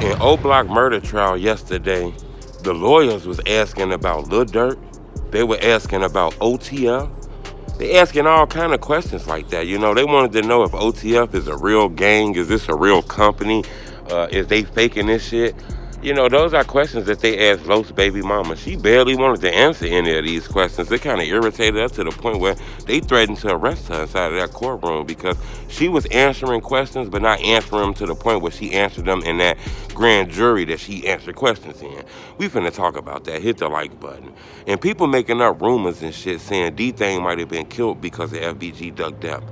In O Block murder trial yesterday, the lawyers was asking about Lil Durk. They were asking about OTF. They asking all kind of questions like that. They wanted to know if OTF is a real gang. Is this a real company? Is they faking this shit? Those are questions that they asked Los baby mama. She barely wanted to answer any of these questions. It kind of irritated us to the point where they threatened to arrest her inside of that courtroom because she was answering questions, but not answering them to the point where she answered them in that grand jury that she answered questions in. We finna talk about that. Hit the like button. And people making up rumors and shit saying DThang might have been killed because of FBG ducked up.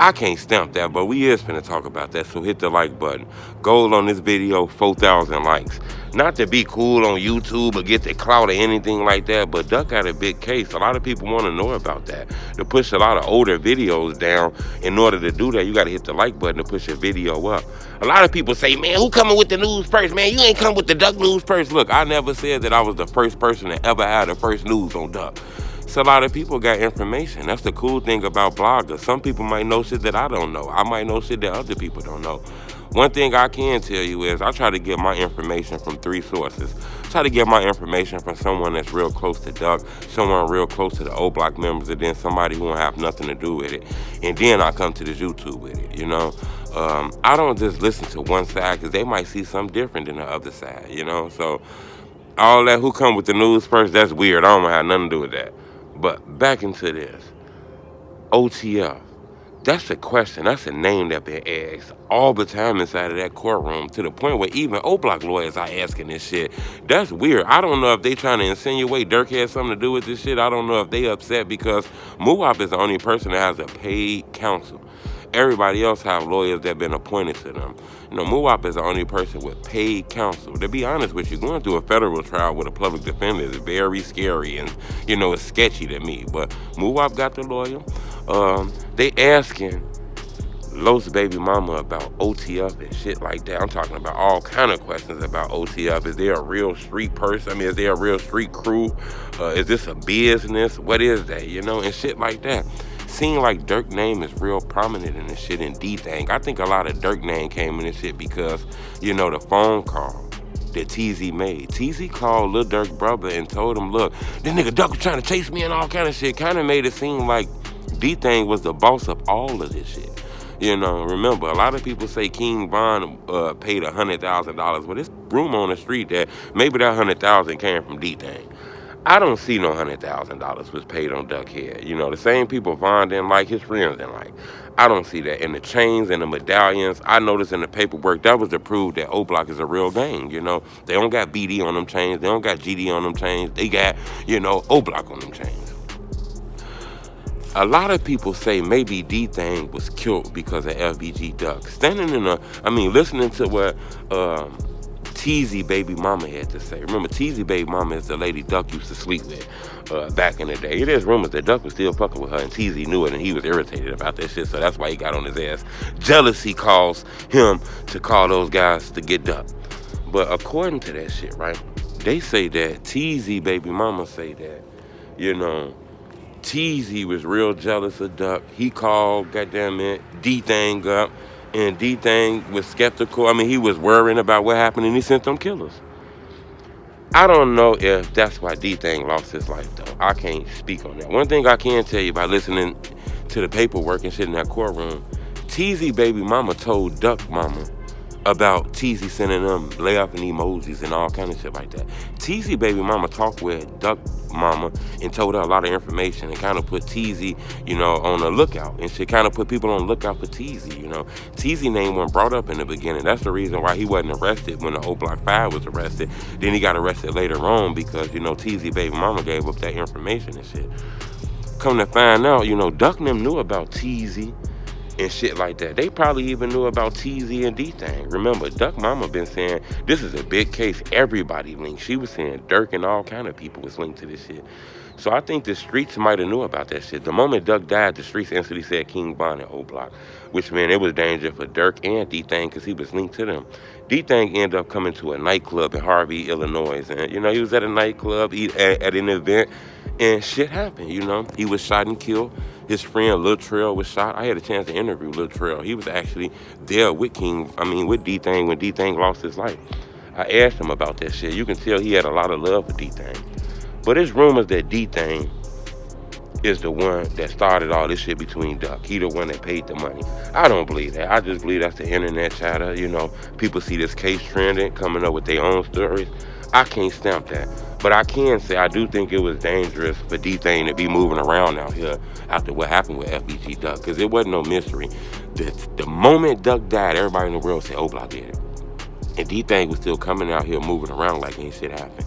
I can't stamp that, but we is finna talk about that, so hit the like button. Goal on this video, 4,000 likes. Not to be cool on YouTube or get the clout or anything like that, but Duck got a big case. A lot of people want to know about that. To push a lot of older videos down, in order to do that, you got to hit the like button to push your video up. A lot of people say, man, who coming with the news first? Man, you ain't come with the Duck news first. Look, I never said that I was the first person to ever have the first news on Duck. So a lot of people got information. That's the cool thing about bloggers. Some people might know shit that I don't know. I might know shit that other people don't know. One thing I can tell you is I try to get my information from three sources. I try to get my information from someone that's real close to Duck, someone real close to the O Block members, and then somebody who don't have nothing to do with it. And then I come to this YouTube with it. I don't just listen to one side because they might see something different than the other side. So all that who come with the news first, that's weird. I don't have nothing to do with that. But back into this. OTF. That's a question. That's a name that been asked all the time inside of that courtroom to the point where even O Block lawyers are asking this shit. That's weird. I don't know if they trying to insinuate Dirk had something to do with this shit. I don't know if they upset because Muwap is the only person that has a paid counsel. Everybody else have lawyers that been appointed to them. Muwap is the only person with paid counsel. To be honest with you, going through a federal trial with a public defender is very scary and, it's sketchy to me. But Muwap got the lawyer. They asking Los baby mama about OTF and shit like that. I'm talking about all kind of questions about OTF. Is there a real street person? I mean, is there a real street crew? Is this a business? What is that? And shit like that. Seeing like Dirk name is real prominent in this shit in DThang. I think a lot of Dirk name came in this shit because, the phone call that TZ made. TZ called Lil Durk brother and told him, look, this nigga Duck was trying to chase me and all kind of shit. Kind of made it seem like DThang was the boss of all of this shit. Remember, a lot of people say King Von paid $100,000, but it's rumor on the street that maybe that $100,000 came from DThang. I don't see no $100,000 was paid on Duck Head. The same people Von didn't like, his friends didn't like. I don't see that. And the chains and the medallions, I noticed in the paperwork, that was to prove that O Block is a real gang. They don't got BD on them chains. They don't got GD on them chains. They got, O Block on them chains. A lot of people say maybe DThang was killed because of FBG Duck. Listening to what TZ baby mama had to say. Remember, TZ baby mama is the lady Duck used to sleep with back in the day. It is rumors that Duck was still fucking with her, and TZ knew it, and he was irritated about that shit, so that's why he got on his ass. Jealousy caused him to call those guys to get Duck. But according to that shit, right, they say that TZ baby mama say that, TZ was real jealous of Duck. He called, goddamn it, DThang up, and DThang was skeptical. He was worrying about what happened, and he sent them killers. I don't know if that's why DThang lost his life, though. I can't speak on that. One thing I can tell you by listening to the paperwork and shit in that courtroom, TZ baby mama told Duck mama about TZ sending them laughing emojis and all kind of shit like that. TZ baby mama talked with Duck mama and told her a lot of information and kind of put TZ, on the lookout. And she kind of put people on the lookout for TZ, TZ name wasn't brought up in the beginning. That's the reason why he wasn't arrested when the O Block 5 was arrested. Then he got arrested later on because, TZ baby mama gave up that information and shit. Come to find out, Duck and them knew about TZ and shit like that. They probably even knew about TZ and DThang. Remember, Duck mama been saying this is a big case. Everybody linked. She was saying Dirk and all kind of people was linked to this shit. So I think the streets might have knew about that shit. The moment Duck died, the streets instantly said King Von and O Block, which meant it was danger for Dirk and DThang because he was linked to them. DThang ended up coming to a nightclub in Harvey, Illinois, and he was at a nightclub at an event, And shit happened, you know. He was shot and killed. His friend Lil Trail was shot. I had a chance to interview Lil Trail. He was actually there with with DThang when DThang lost his life. I asked him about that shit. You can tell he had a lot of love for DThang. But it's rumors that DThang is the one that started all this shit between Duck. He the one that paid the money. I don't believe that. I just believe that's the internet chatter. You know, people see this case trending, coming up with their own stories. I can't stamp that. But I can say I do think it was dangerous for DThang to be moving around out here after what happened with FBG Duck, because it wasn't no mystery. The moment Duck died, everybody in the world said, "Oh, Block did it." And DThang was still coming out here moving around like ain't shit happened.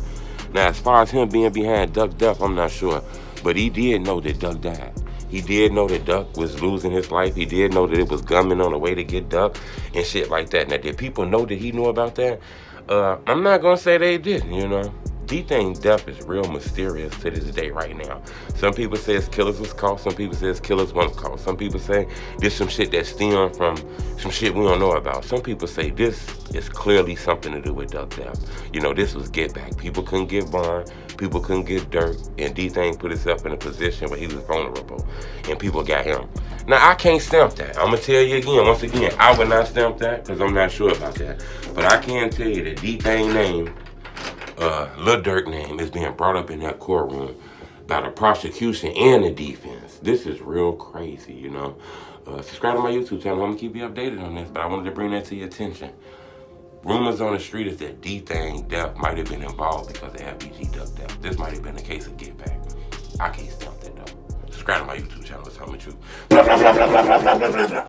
Now, as far as him being behind Duck death, I'm not sure. But he did know that Duck died. He did know that Duck was losing his life. He did know that it was gunmen on the way to get Duck and shit like that. Now, did people know that he knew about that? I'm not going to say they didn't, you know. DThang's death is real mysterious to this day right now. Some people say his killers was caught. Some people say his killers weren't caught. Some people say this some shit that stemmed from some shit we don't know about. Some people say this is clearly something to do with Duck death. You know, this was get back. People couldn't get Vaughn. People couldn't get Durk. And DThang put himself in a position where he was vulnerable. And people got him. Now, I can't stamp that. I'm going to tell you again, once again, I would not stamp that because I'm not sure about that. But I can tell you that DThang name, Lil Durk name, is being brought up in that courtroom by the prosecution and the defense. This is real crazy, you know. Subscribe to my YouTube channel. I'm going to keep you updated on this, but I wanted to bring that to your attention. Rumors on the street is that DThang death might have been involved because of FBG Duck death. This might have been a case of get back. I can't stamp that though. Subscribe to my YouTube channel. It's Helmet Truth.